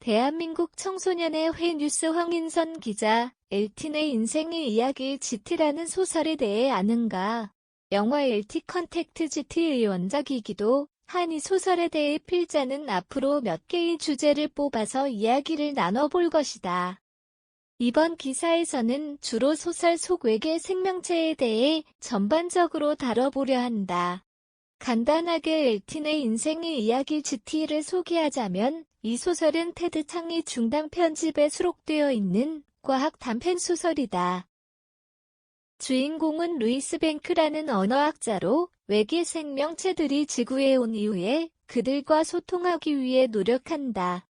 대한민국 청소년의 회 뉴스 황인선 기자, 엘틴의 인생의 이야기 GT라는 소설에 대해 아는가? 영화 엘티 컨택트 GT의 원작이기도 한 이 소설에 대해 필자는 앞으로 몇 개의 주제를 뽑아서 이야기를 나눠볼 것이다. 이번 기사에서는 주로 소설 속 외계 생명체에 대해 전반적으로 다뤄보려 한다. 간단하게 엘틴의 인생의 이야기 GT를 소개하자면 이 소설은 테드 창의 중당 편집에 수록되어 있는 과학 단편 소설이다. 주인공은 루이스 뱅크라는 언어학자로 외계 생명체들이 지구에 온 이후에 그들과 소통하기 위해 노력한다.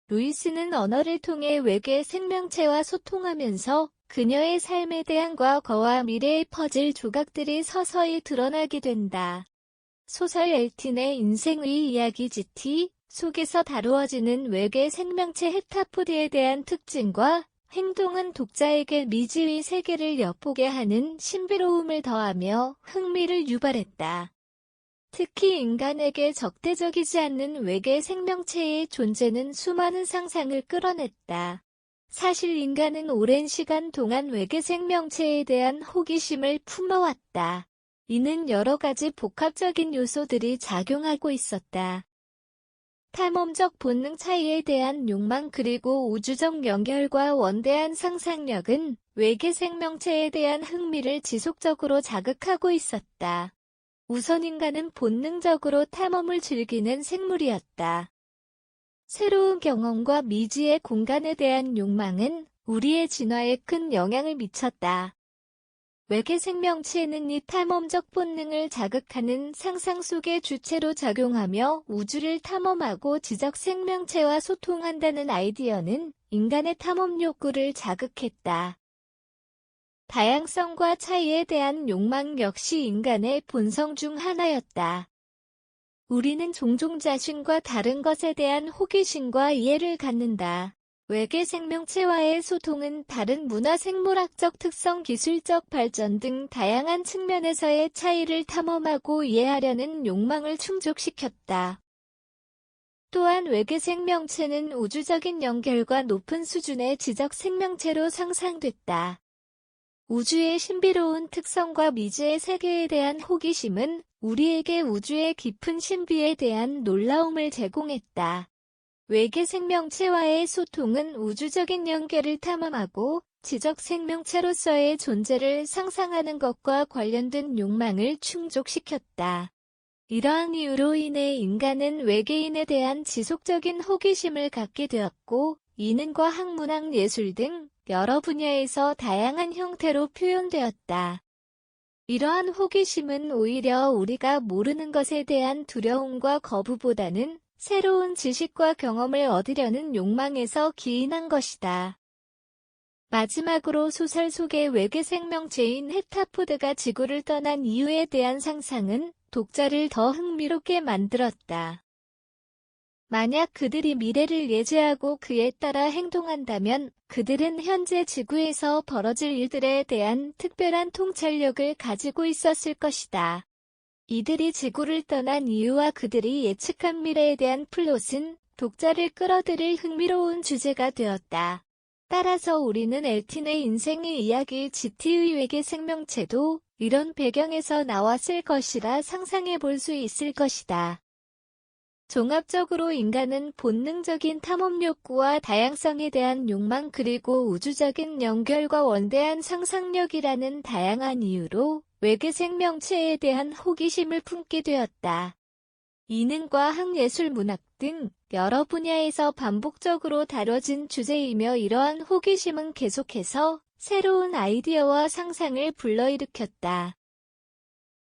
루이스는 언어를 통해 외계 생명체와 소통하면서 그녀의 삶에 대한 과거와 미래의 퍼즐 조각들이 서서히 드러나게 된다. 소설 엘틴의 인생의 이야기 GT 속에서 다루어지는 외계 생명체 헥타포드에 대한 특징과 행동은 독자에게 미지의 세계를 엿보게 하는 신비로움을 더하며 흥미를 유발했다. 특히 인간에게 적대적이지 않는 외계 생명체의 존재는 수많은 상상을 끌어냈다. 사실 인간은 오랜 시간 동안 외계 생명체에 대한 호기심을 품어왔다. 이는 여러 가지 복합적인 요소들이 작용하고 있었다. 탐험적 본능 차이에 대한 욕망 그리고 우주적 연결과 원대한 상상력은 외계 생명체에 대한 흥미를 지속적으로 자극하고 있었다. 우선 인간은 본능적으로 탐험을 즐기는 생물이었다. 새로운 경험과 미지의 공간에 대한 욕망은 우리의 진화에 큰 영향을 미쳤다. 외계 생명체는 이 탐험적 본능을 자극하는 상상 속의 주체로 작용하며 우주를 탐험하고 지적 생명체와 소통한다는 아이디어는 인간의 탐험 욕구를 자극했다. 다양성과 차이에 대한 욕망 역시 인간의 본성 중 하나였다. 우리는 종종 자신과 다른 것에 대한 호기심과 이해를 갖는다. 외계 생명체와의 소통은 다른 문화 생물학적 특성 기술적 발전 등 다양한 측면에서의 차이를 탐험하고 이해하려는 욕망을 충족시켰다. 또한 외계 생명체는 우주적인 연결과 높은 수준의 지적 생명체로 상상됐다. 우주의 신비로운 특성과 미지의 세계에 대한 호기심은 우리에게 우주의 깊은 신비에 대한 놀라움을 제공했다. 외계 생명체와의 소통은 우주적인 연결을 탐험하고 지적 생명체로서의 존재를 상상하는 것과 관련된 욕망을 충족시켰다. 이러한 이유로 인해 인간은 외계인에 대한 지속적인 호기심을 갖게 되었고, 이는 과학, 문학, 예술 등 여러 분야에서 다양한 형태로 표현되었다. 이러한 호기심은 오히려 우리가 모르는 것에 대한 두려움과 거부보다는 새로운 지식과 경험을 얻으려는 욕망에서 기인한 것이다. 마지막으로 소설 속의 외계 생명체인 헥타포드가 지구를 떠난 이유에 대한 상상은 독자를 더 흥미롭게 만들었다. 만약 그들이 미래를 예지하고 그에 따라 행동한다면 그들은 현재 지구에서 벌어질 일들에 대한 특별한 통찰력을 가지고 있었을 것이다. 이들이 지구를 떠난 이유와 그들이 예측한 미래에 대한 플롯은 독자를 끌어들일 흥미로운 주제가 되었다. 따라서 우리는 엘틴의 인생의 이야기 GT의 외계 생명체도 이런 배경에서 나왔을 것이라 상상해 볼 수 있을 것이다. 종합적으로 인간은 본능적인 탐험 욕구와 다양성에 대한 욕망 그리고 우주적인 연결과 원대한 상상력이라는 다양한 이유로 외계 생명체에 대한 호기심을 품게 되었다. 이는 과학, 예술, 문학 등 여러 분야에서 반복적으로 다뤄진 주제이며 이러한 호기심은 계속해서 새로운 아이디어와 상상을 불러일으켰다.